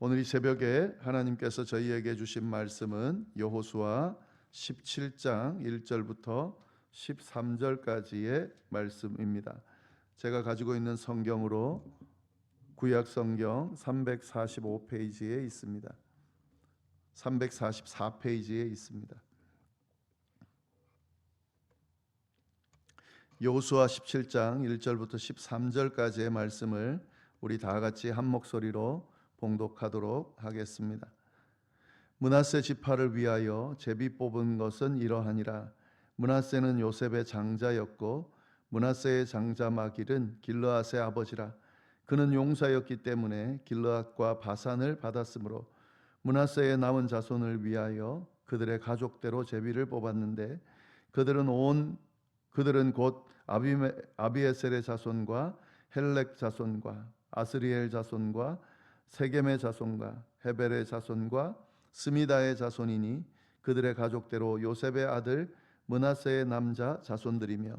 오늘 이 새벽에 하나님께서 저희에게 주신 말씀은 여호수아 17장 1절부터 13절까지의 말씀입니다. 제가 가지고 있는 성경으로 구약 성경 345페이지에 있습니다. 344페이지에 있습니다. 여호수아 17장 1절부터 13절까지의 말씀을 우리 다 같이 한 목소리로 봉독하도록 하겠습니다. 므낫세 지파를 위하여 제비 뽑은 것은 이러하니라. 므낫세는 요셉의 장자였고 므낫세의 장자 마길은 길르앗의 아버지라. 그는 용사였기 때문에 길르앗과 바산을 받았으므로 므낫세의 남은 자손을 위하여 그들의 가족대로 제비를 뽑았는데 그들은 곧 아비에셀의 자손과 헬렉 자손과 아스리엘 자손과 세겜의 자손과 헤벨의 자손과 스미다의 자손이니 그들의 가족대로 요셉의 아들 므낫세의 남자 자손들이며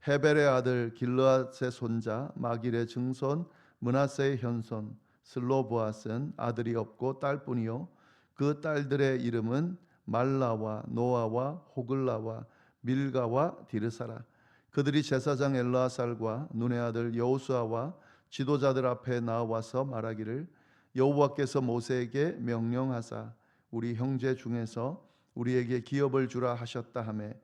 헤벨의 아들 길르앗의 손자 마길의 증손 므낫세의 현손 슬로보앗은 아들이 없고 딸뿐이요 그 딸들의 이름은 말라와 노아와 호글라와 밀가와 디르사라. 그들이 제사장 엘르아살과 눈의 아들 여호수아와 지도자들 앞에 나와서 말하기를 여호와께서 모세에게 명령하사 우리 형제 중에서 우리에게 기업을 주라 하셨다 하매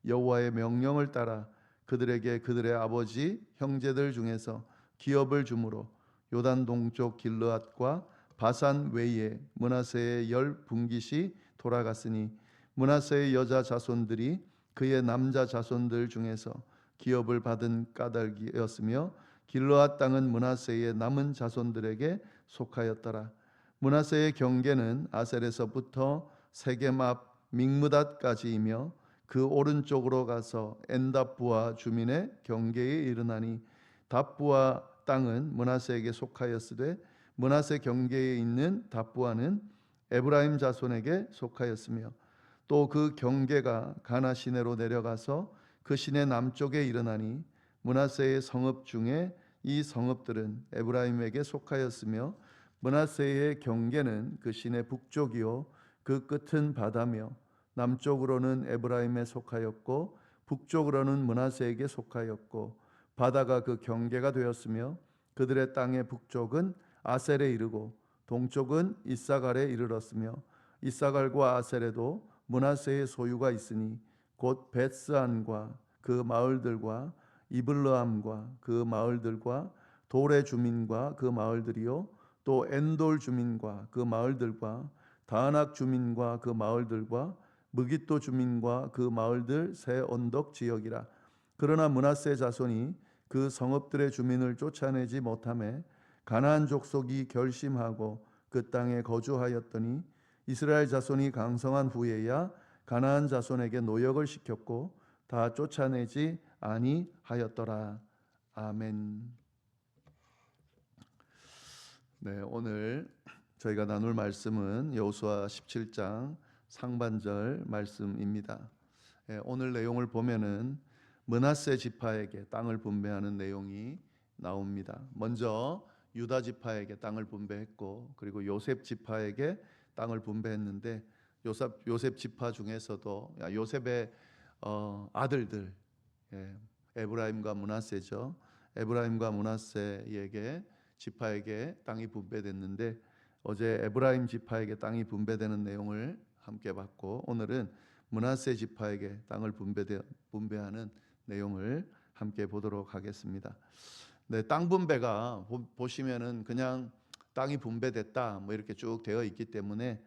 여호와의 명령을 따라 그들에게 그들의 아버지 형제들 중에서 기업을 주므로 요단 동쪽 길르앗과 바산 외에 므낫세의 10분깃이 돌아갔으니 므낫세의 여자 자손들이 그의 남자 자손들 중에서 기업을 받은 까닭이었으며 길르앗 땅은 므낫세의 남은 자손들에게 속하였더라. 므낫세의 경계는 아셀에서부터 세겜 앞 믹므닷까지이며 그 오른쪽으로 가서 엔답부아 주민의 경계에 이르나니 답부아 땅은 므낫세에게 속하였으되 므낫세 경계에 있는 답부아는 에브라임 자손에게 속하였으며 또 그 경계가 가나 시내로 내려가서 그 시내 남쪽에 이르나니 므낫세의 성읍 중에 이 성읍들은 에브라임에게 속하였으며 므낫세의 경계는 그 시내 북쪽이요 그 끝은 바다며 남쪽으로는 에브라임에 속하였고 북쪽으로는 므낫세에게 속하였고 바다가 그 경계가 되었으며 그들의 땅의 북쪽은 아셀에 이르고 동쪽은 이사갈에 이르렀으며 이사갈과 아셀에도 므낫세의 소유가 있으니 곧 벳스안과 그 마을들과 이블르함과 그 마을들과 돌의 주민과 그 마을들이요 또 엔돌 주민과 그 마을들과 다낙 주민과 그 마을들과 무깃도 주민과 그 마을들 새 언덕 지역이라. 그러나 므낫세 자손이 그 성읍들의 주민을 쫓아내지 못하매 가나안 족속이 결심하고 그 땅에 거주하였더니 이스라엘 자손이 강성한 후에야 가나안 자손에게 노역을 시켰고 다 쫓아내지 아니하였더라. 아멘. 네, 오늘 저희가 나눌 말씀은 여호수아 17장 상반절 말씀입니다. 오늘 내용을 보면은 므낫세 지파에게 땅을 분배하는 내용이 나옵니다. 먼저 유다 지파에게 땅을 분배했고 그리고 요셉 지파에게 땅을 분배했는데 요셉 지파 중에서도 요셉의 아들들 에브라임과 므낫세죠. 에브라임과 므낫세에게 지파에게 땅이 분배됐는데 어제 에브라임 지파에게 땅이 분배되는 내용을 함께 봤고 오늘은 므낫세 지파에게 땅을 분배하는 내용을 함께 보도록 하겠습니다. 네, 땅 분배가 보시면은 그냥 땅이 분배됐다 뭐 이렇게 쭉 되어 있기 때문에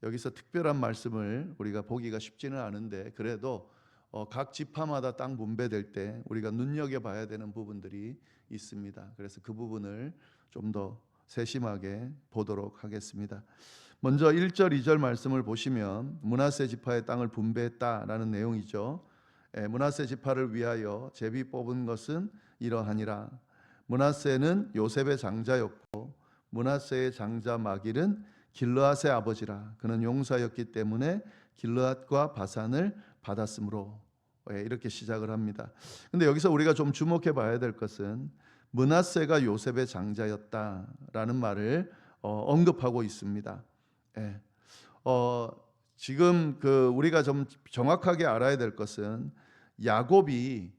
여기서 특별한 말씀을 우리가 보기가 쉽지는 않은데 그래도 각 지파마다 땅 분배될 때 우리가 눈여겨봐야 되는 부분들이 있습니다. 그래서 그 부분을 좀 더 세심하게 보도록 하겠습니다. 먼저 1절 2절 말씀을 보시면 므낫세 지파의 땅을 분배했다라는 내용이죠. 므낫세 지파를 위하여 제비 뽑은 것은 이러하니라. 므낫세는 요셉의 장자였고 므낫세의 장자 마길은 길르앗의 아버지라. 그는 용사였기 때문에 길르앗과 바산을 받았으므로 이렇게 시작을 합니다. 근데 여기서 우리가 좀 주목해 봐야 될 것은 므낫세가 요셉의 장자였다라는 말을 언급하고 있습니다. 예. 지금 우리가 좀 정확하게 알아야 될 것은 야곱이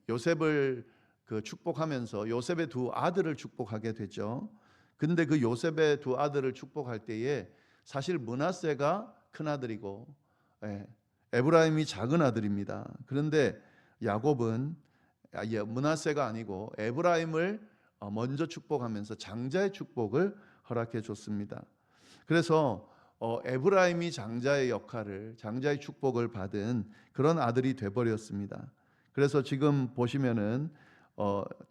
요셉을 축복하면서 요셉의 두 아들을 축복하게 되죠. 근데 그 요셉의 두 아들을 축복할 때에 사실 므낫세가 큰 아들이고 에브라임이 작은 아들입니다. 그런데 야곱은 므낫세가 아니고 에브라임을 먼저 축복하면서 장자의 축복을 허락해 줬습니다. 그래서 에브라임이 장자의 역할을, 장자의 축복을 받은 그런 아들이 돼버렸습니다. 그래서 지금 보시면은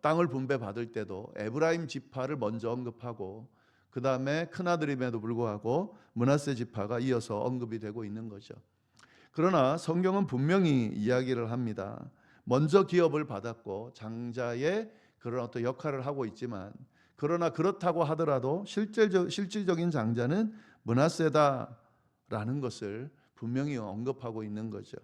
땅을 분배 받을 때도 에브라임 지파를 먼저 언급하고 그 다음에 큰 아들임에도 불구하고 므낫세 지파가 이어서 언급이 되고 있는 거죠. 그러나 성경은 분명히 이야기를 합니다. 먼저 기업을 받았고 장자의 그런 어떤 역할을 하고 있지만, 그러나 그렇다고 하더라도 실질적인 장자는 므낫세다라는 것을 분명히 언급하고 있는 거죠.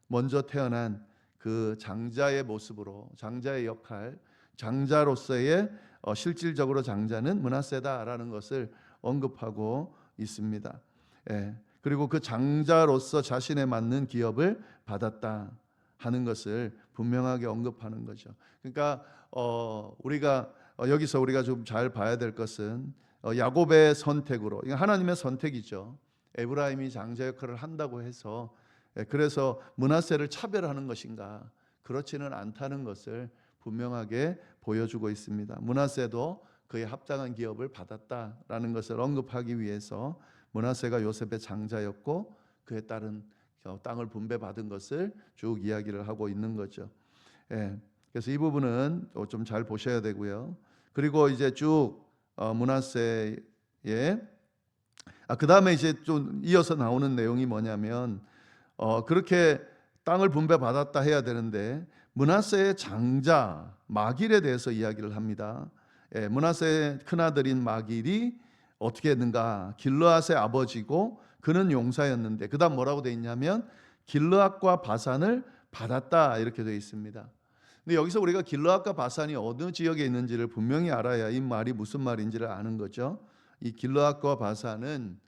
먼저 태어난 그 장자의 모습으로, 장자의 역할, 장자로서의 실질적으로 장자는 므낫세다라는 것을 언급하고 있습니다. 그리고 그 장자로서 자신에 맞는 기업을 받았다 하는 것을 분명하게 언급하는 거죠. 그러니까 우리가 여기서 우리가 좀 잘 봐야 될 것은 야곱의 선택으로, 이건 하나님의 선택이죠. 에브라임이 장자 역할을 한다고 해서 그래서 므낫세를 차별하는 것인가? 그렇지는 않다는 것을 분명하게 보여주고 있습니다. 므낫세도 그에 합당한 기업을 받았다라는 것을 언급하기 위해서 므낫세가 요셉의 장자였고 그에 따른 땅을 분배받은 것을 쭉 이야기를 하고 있는 거죠. 그래서 이 부분은 좀 잘 보셔야 되고요. 그리고 이제 쭉 므낫세의 그 다음에 이제 좀 이어서 나오는 내용이 뭐냐면 그렇게 땅을 분배받았다 해야 되는데 므낫세의 장자 마길에 대해서 이야기를 합니다. 므낫세의 큰아들인 마길이 어떻게 했는가? 길르앗의 아버지고 그는 용사였는데 그 다음 뭐라고 되어 있냐면 길르앗과 바산을 받았다 이렇게 되어 있습니다. 근데 여기서 우리가 길르앗과 바산이 어느 지역에 있는지를 분명히 알아야 이 말이 무슨 말인지를 아는 거죠. 이 길르앗과 바산은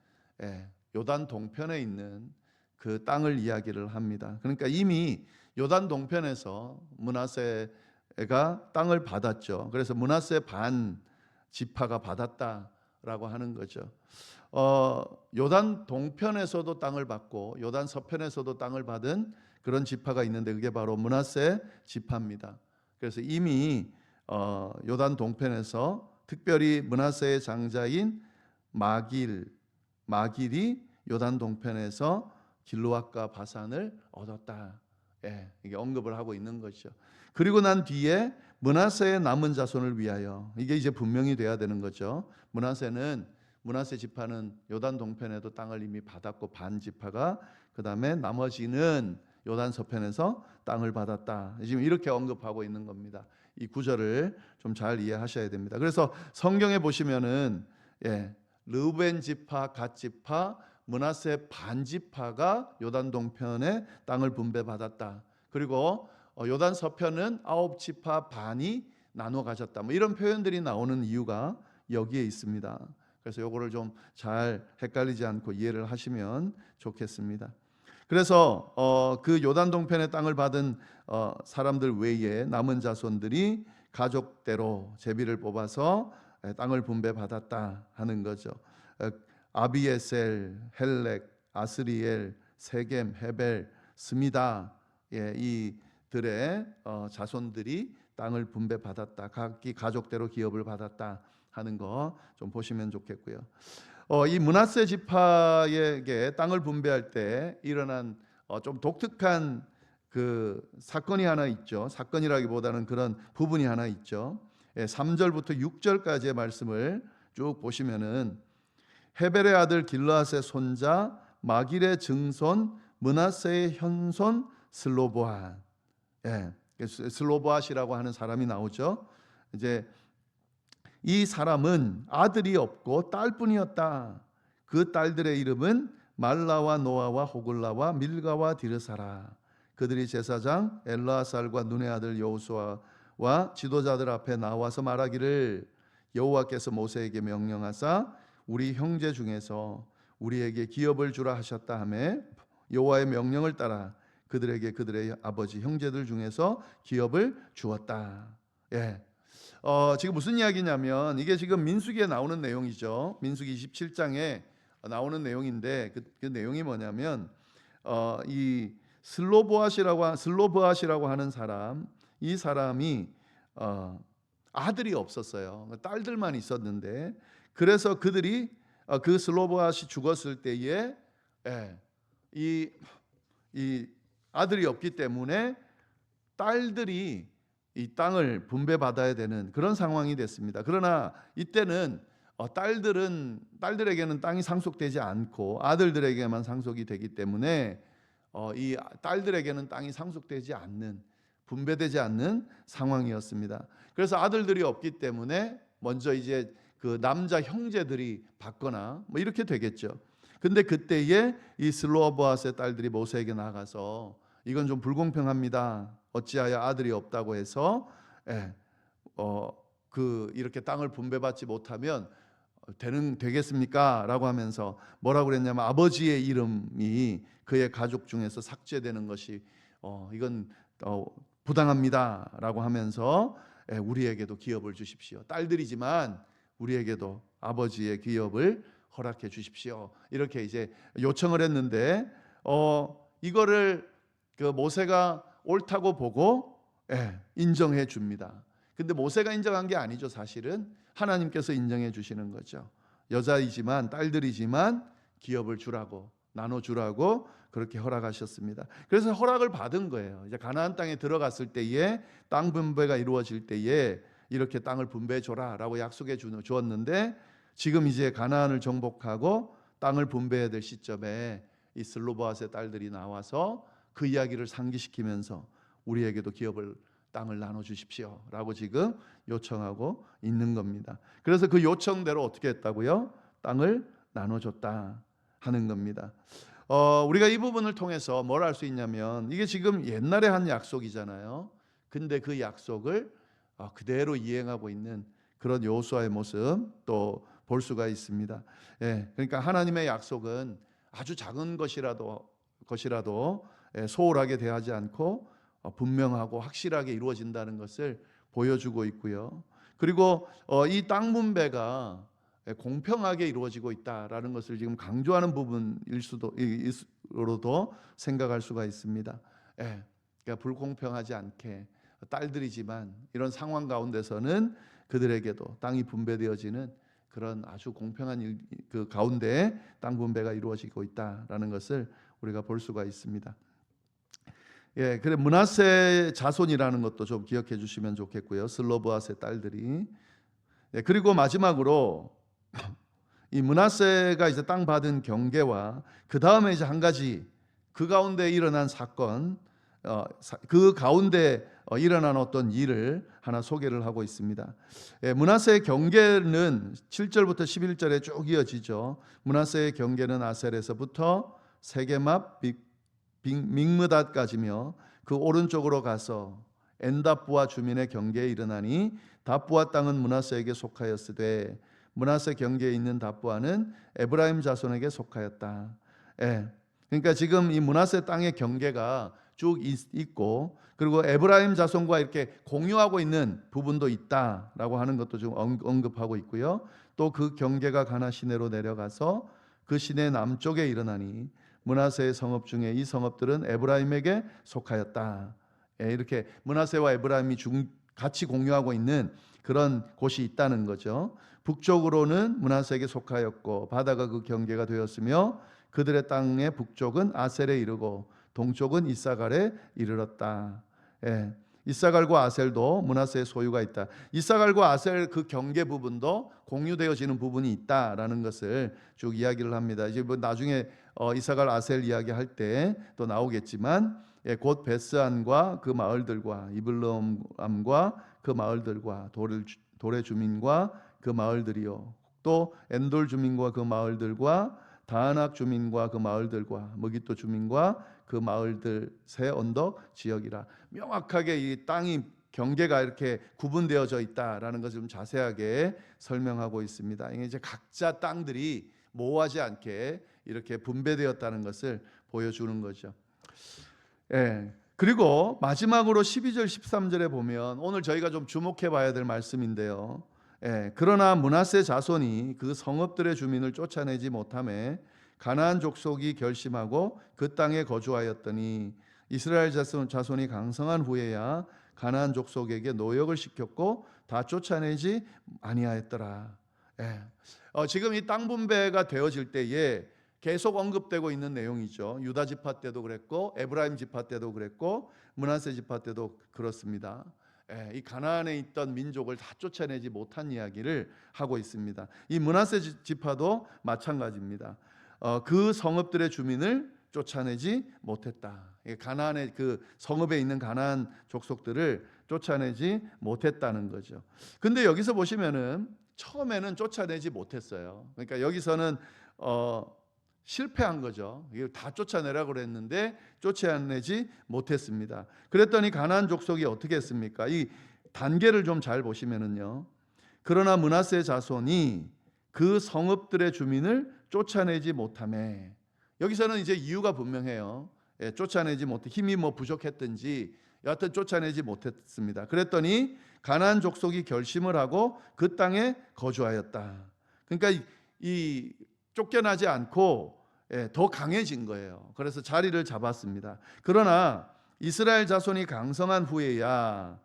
요단 동편에 있는 그 땅을 이야기를 합니다. 그러니까 이미 요단 동편에서 므낫세가 땅을 받았죠. 그래서 므낫세 반 지파가 받았다라고 하는 거죠. 요단 동편에서도 땅을 받고 요단 서편에서도 땅을 받은 그런 지파가 있는데 그게 바로 므낫세 지파입니다. 그래서 이미 요단 동편에서 특별히 므낫세의 장자인 마길이 요단 동편에서 길르앗과 바산을 얻었다. 이게 언급을 하고 있는 것이죠. 그리고 난 뒤에 므낫세의 남은 자손을 위하여, 이게 이제 분명히 돼야 되는 거죠. 므낫세 지파는 요단 동편에도 땅을 이미 받았고 반 지파가, 그 다음에 나머지는 요단 서편에서 땅을 받았다. 지금 이렇게 언급하고 있는 겁니다. 이 구절을 좀 잘 이해하셔야 됩니다. 그래서 성경에 보시면은 르우벤 지파, 갓 지파, 므낫세 반 지파가 요단 동편에 땅을 분배받았다. 그리고 요단 서편은 9지파 반이 나눠 가졌다. 뭐 이런 표현들이 나오는 이유가 여기에 있습니다. 그래서 요거를 좀 잘 헷갈리지 않고 이해를 하시면 좋겠습니다. 그래서 그 요단 동편의 땅을 받은 사람들 외에 남은 자손들이 가족대로 제비를 뽑아서 땅을 분배받았다 하는 거죠. 아비에셀, 헬렉, 아스리엘, 세겜, 헤벨, 스미다 이들의 자손들이 땅을 분배받았다. 각기 가족대로 기업을 받았다 하는 거 좀 보시면 좋겠고요. 이 므낫세 지파에게 땅을 분배할 때 일어난 좀 독특한 그 사건이 하나 있죠. 사건이라기보다는 그런 부분이 하나 있죠. 3절부터 6절까지의 말씀을 쭉 보시면은 헤벨의 아들 길르앗의 손자 마길의 증손 므낫세의 현손 슬로보앗, 슬로보앗이라고 하는 사람이 나오죠. 이제 이 사람은 아들이 없고 딸뿐이었다. 그 딸들의 이름은 말라와 노아와 호글라와 밀가와 디르사라. 그들이 제사장 엘라살과 눈의 아들 여호수아와 지도자들 앞에 나와서 말하기를 여호와께서 모세에게 명령하사 우리 형제 중에서 우리에게 기업을 주라 하셨다 하며 여호와의 명령을 따라 그들에게 그들의 아버지 형제들 중에서 기업을 주었다. 예. 지금 무슨 이야기냐면 이게 지금 민수기에 나오는 내용이죠. 민수기 27장에 나오는 내용인데 그 내용이 뭐냐면 이 슬로브앗이라고 하는 사람, 이 사람이 아들이 없었어요. 딸들만 있었는데 그래서 그들이 그 슬로브앗이 죽었을 때에 이 아들이 없기 때문에 딸들이 이 땅을 분배받아야 되는 그런 상황이 됐습니다. 그러나 이때는 딸들에게는 땅이 상속되지 않고 아들들에게만 상속이 되기 때문에 이 딸들에게는 땅이 상속되지 않는, 분배되지 않는 상황이었습니다. 그래서 아들들이 없기 때문에 먼저 이제 그 남자 형제들이 받거나 뭐 이렇게 되겠죠. 근데 그때에 이 슬로보앗의 딸들이 모세에게 나가서 이건 좀 불공평합니다. 어찌하여 아들이 없다고 해서 이렇게 땅을 분배받지 못하면 되겠습니까? 라고 하면서 뭐라고 그랬냐면 아버지의 이름이 그의 가족 중에서 삭제되는 것이 이건 부당합니다 라고 하면서 우리에게도 기업을 주십시오. 딸들이지만 우리에게도 아버지의 기업을 허락해 주십시오. 이렇게 이제 요청을 했는데 이거를 그 모세가 옳다고 보고 인정해 줍니다. 근데 모세가 인정한 게 아니죠. 사실은 하나님께서 인정해 주시는 거죠. 여자이지만 딸들이지만 기업을 주라고, 나눠주라고 그렇게 허락하셨습니다. 그래서 허락을 받은 거예요. 이제 가나안 땅에 들어갔을 때에 땅 분배가 이루어질 때에 이렇게 땅을 분배해 줘라라고 약속해 주었는데 지금 이제 가나안을 정복하고 땅을 분배해야 될 시점에 이 슬로보앗의 딸들이 나와서 그 이야기를 상기시키면서 우리에게도 땅을 나눠 주십시오라고 지금 요청하고 있는 겁니다. 그래서 그 요청대로 어떻게 했다고요? 땅을 나눠줬다 하는 겁니다. 우리가 이 부분을 통해서 뭘 알 수 있냐면 이게 지금 옛날에 한 약속이잖아요. 근데 그 약속을 그대로 이행하고 있는 그런 여호수아의 모습 또 볼 수가 있습니다. 그러니까 하나님의 약속은 아주 작은 것이라도 소홀하게 대하지 않고 분명하고 확실하게 이루어진다는 것을 보여주고 있고요. 그리고 이 땅 분배가 공평하게 이루어지고 있다라는 것을 지금 강조하는 부분일 수로도 생각할 수가 있습니다. 그러니까 불공평하지 않게 딸들이지만 이런 상황 가운데서는 그들에게도 땅이 분배되어지는 그런 아주 공평한 그 가운데 땅 분배가 이루어지고 있다라는 것을 우리가 볼 수가 있습니다. 그래 므낫세 자손이라는 것도 좀 기억해 주시면 좋겠고요. 슬로브앗의 딸들이. 그리고 마지막으로 이 므낫세가 이제 땅 받은 경계와 그 다음에 이제 한 가지 그 가운데 일어난 사건, 그 가운데 일어난 어떤 일을 하나 소개를 하고 있습니다. 므낫세의 경계는 7절부터 11절에 쭉 이어지죠. 므낫세의 경계는 아셀에서부터 세겜 믹므닷까지며 그 오른쪽으로 가서 엔답부와 주민의 경계에 이르나니 답부와 땅은 므낫세에게 속하였으되 므낫세 경계에 있는 답부와는 에브라임 자손에게 속하였다. 그러니까 지금 이 므낫세 땅의 경계가 쭉 있고 그리고 에브라임 자손과 이렇게 공유하고 있는 부분도 있다라고 하는 것도 좀 언급하고 있고요. 또 그 경계가 가나 시내로 내려가서 그 시내 남쪽에 이르나니 므낫세의 성읍 중에 이 성읍들은 에브라임에게 속하였다. 이렇게 므낫세와 에브라임이 같이 공유하고 있는 그런 곳이 있다는 거죠. 북쪽으로는 므낫세에게 속하였고 바다가 그 경계가 되었으며 그들의 땅의 북쪽은 아셀에 이르고 동쪽은 이사갈에 이르렀다. 이사갈과 아셀도 므낫세의 소유가 있다. 이사갈과 아셀 그 경계 부분도 공유되어지는 부분이 있다라는 것을 쭉 이야기를 합니다. 이제 뭐 나중에 이사갈 아셀 이야기할 때 또 나오겠지만 곧 베스안과 그 마을들과 이블람과 그 마을들과 도레 주민과 그 마을들이요 또 엔돌 주민과 그 마을들과 다아낙 주민과 그 마을들과 머깃도 주민과 그 마을들 새 언덕 지역이라 명확하게 이 땅이 경계가 이렇게 구분되어져 있다라는 것을 좀 자세하게 설명하고 있습니다. 이게 이제 각자 땅들이 모호하지 않게 이렇게 분배되었다는 것을 보여주는 거죠. 예. 그리고 마지막으로 12절 13절에 보면 오늘 저희가 좀 주목해 봐야 될 말씀인데요. 예. 그러나 므낫세 자손이 그 성읍들의 주민을 쫓아내지 못하매 가나안 족속이 결심하고 그 땅에 거주하였더니 이스라엘 자손이 강성한 후에야 가나안 족속에게 노역을 시켰고 다 쫓아내지 아니하였더라. 예. 지금 이 땅 분배가 되어질 때에 계속 언급되고 있는 내용이죠. 유다 지파 때도 그랬고 에브라임 지파 때도 그랬고 므낫세 지파 때도 그렇습니다. 예, 이 가나안에 있던 민족을 다 쫓아내지 못한 이야기를 하고 있습니다. 이 므낫세 지파도 마찬가지입니다. 그 성읍들의 주민을 쫓아내지 못했다. 가나안의 그 성읍에 있는 가나안 족속들을 쫓아내지 못했다는 거죠. 근데 여기서 보시면은 처음에는 쫓아내지 못했어요. 그러니까 여기서는 실패한 거죠. 다 쫓아내라고 그랬는데 쫓아내지 못했습니다. 그랬더니 가나안 족속이 어떻게 했습니까? 이 단계를 좀 잘 보시면은요. 그러나 므낫세 자손이 그 성읍들의 주민을 쫓아내지 못하매, 여기서는 이제 이유가 분명해요. 쫓아내지 못해 힘이 부족했든지 여하튼 쫓아내지 못했습니다. 그랬더니 가나안 족속이 결심을 하고 그 땅에 거주하였다. 그러니까 이 쫓겨나지 않고 더 강해진 거예요. 그래서 자리를 잡았습니다. 그러나 이스라엘 자손이 강성한 후에야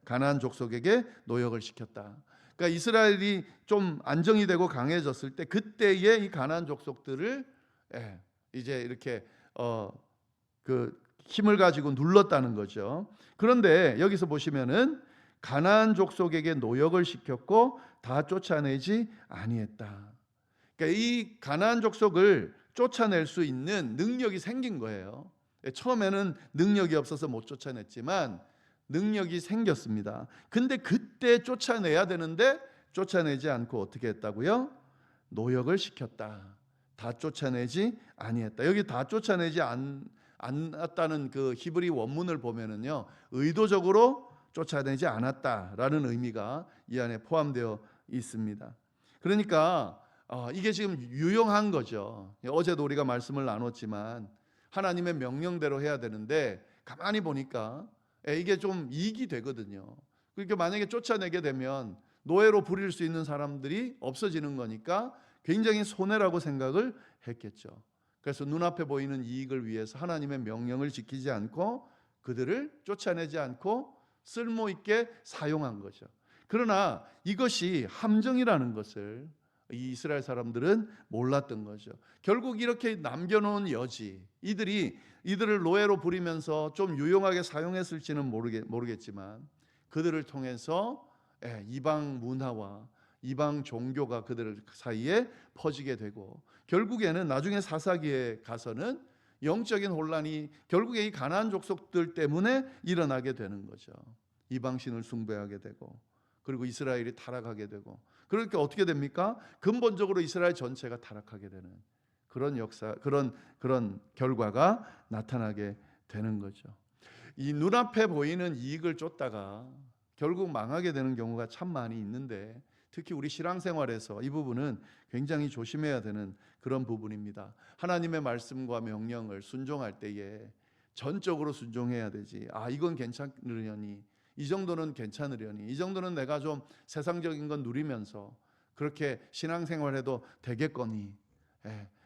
가나안 족속에게 노역을 시켰다. 그러니까 이스라엘이 좀 안정이 되고 강해졌을 때 그때에 이 가나안 족속들을 이제 이렇게 그 힘을 가지고 눌렀다는 거죠. 그런데 여기서 보시면은 가나안 족속에게 노역을 시켰고 다 쫓아내지 아니했다. 그러니까 이 가나안 족속을 쫓아낼 수 있는 능력이 생긴 거예요. 처음에는 능력이 없어서 못 쫓아냈지만 능력이 생겼습니다. 근데 그때 쫓아내야 되는데 쫓아내지 않고 어떻게 했다고요? 노역을 시켰다. 다 쫓아내지 아니했다. 여기 다 쫓아내지 않았다는 그 히브리 원문을 보면은요, 의도적으로 쫓아내지 않았다라는 의미가 이 안에 포함되어 있습니다. 그러니까 이게 지금 유용한 거죠. 어제도 우리가 말씀을 나눴지만 하나님의 명령대로 해야 되는데 가만히 보니까 이게 좀 이익이 되거든요. 그러니까 만약에 쫓아내게 되면 노예로 부릴 수 있는 사람들이 없어지는 거니까 굉장히 손해라고 생각을 했겠죠. 그래서 눈앞에 보이는 이익을 위해서 하나님의 명령을 지키지 않고 그들을 쫓아내지 않고 쓸모 있게 사용한 거죠. 그러나 이것이 함정이라는 것을 이 이스라엘 사람들은 몰랐던 거죠. 결국 이렇게 남겨놓은 여지, 이들을 노예로 부리면서 좀 유용하게 사용했을지는 모르겠지만 그들을 통해서 이방 문화와 이방 종교가 그들 사이에 퍼지게 되고 결국에는 나중에 사사기에 가서는 영적인 혼란이 결국에 이 가나안 족속들 때문에 일어나게 되는 거죠. 이방신을 숭배하게 되고 그리고 이스라엘이 타락하게 되고 그러니까 어떻게 됩니까? 근본적으로 이스라엘 전체가 타락하게 되는 그런 역사, 그런 결과가 나타나게 되는 거죠. 이 눈앞에 보이는 이익을 쫓다가 결국 망하게 되는 경우가 참 많이 있는데 특히 우리 신앙생활에서 이 부분은 굉장히 조심해야 되는 그런 부분입니다. 하나님의 말씀과 명령을 순종할 때에 전적으로 순종해야 되지. 이건 괜찮으려니, 이 정도는 괜찮으려니, 이 정도는 내가 좀 세상적인 건 누리면서 그렇게 신앙생활해도 되겠거니.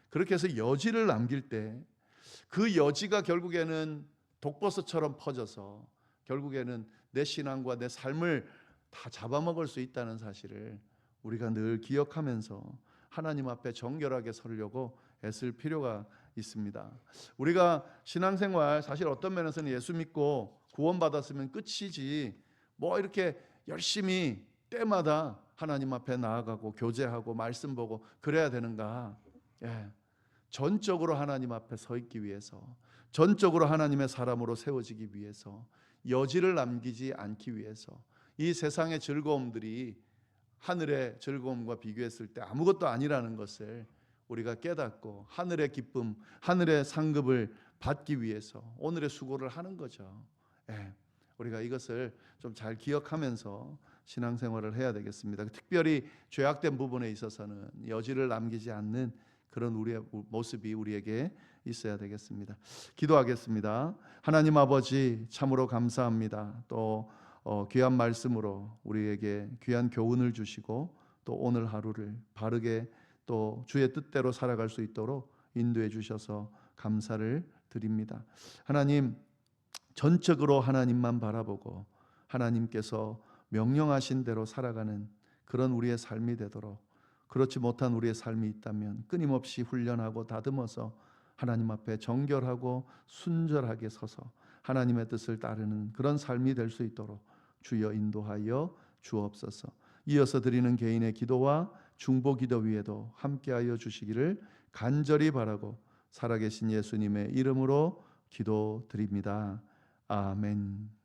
그렇게 해서 여지를 남길 때 그 여지가 결국에는 독버섯처럼 퍼져서 결국에는 내 신앙과 내 삶을 다 잡아먹을 수 있다는 사실을 우리가 늘 기억하면서 하나님 앞에 정결하게 서려고 애쓸 필요가 있습니다. 우리가 신앙생활 사실 어떤 면에서는 예수 믿고 구원받았으면 끝이지 이렇게 열심히 때마다 하나님 앞에 나아가고 교제하고 말씀 보고 그래야 되는가? 전적으로 하나님 앞에 서 있기 위해서, 전적으로 하나님의 사람으로 세워지기 위해서, 여지를 남기지 않기 위해서 이 세상의 즐거움들이 하늘의 즐거움과 비교했을 때 아무것도 아니라는 것을 우리가 깨닫고 하늘의 기쁨, 하늘의 상급을 받기 위해서 오늘의 수고를 하는 거죠. 우리가 이것을 좀 잘 기억하면서 신앙생활을 해야 되겠습니다. 특별히 죄악된 부분에 있어서는 여지를 남기지 않는 그런 우리의 모습이 우리에게 있어야 되겠습니다. 기도하겠습니다. 하나님 아버지, 참으로 감사합니다. 또 귀한 말씀으로 우리에게 귀한 교훈을 주시고 또 오늘 하루를 바르게 또 주의 뜻대로 살아갈 수 있도록 인도해 주셔서 감사를 드립니다. 하나님, 전적으로 하나님만 바라보고 하나님께서 명령하신 대로 살아가는 그런 우리의 삶이 되도록, 그렇지 못한 우리의 삶이 있다면 끊임없이 훈련하고 다듬어서 하나님 앞에 정결하고 순절하게 서서 하나님의 뜻을 따르는 그런 삶이 될 수 있도록 주여 인도하여 주옵소서. 이어서 드리는 개인의 기도와 중보 기도 위에도 함께하여 주시기를 간절히 바라고 살아계신 예수님의 이름으로 기도드립니다. 아멘.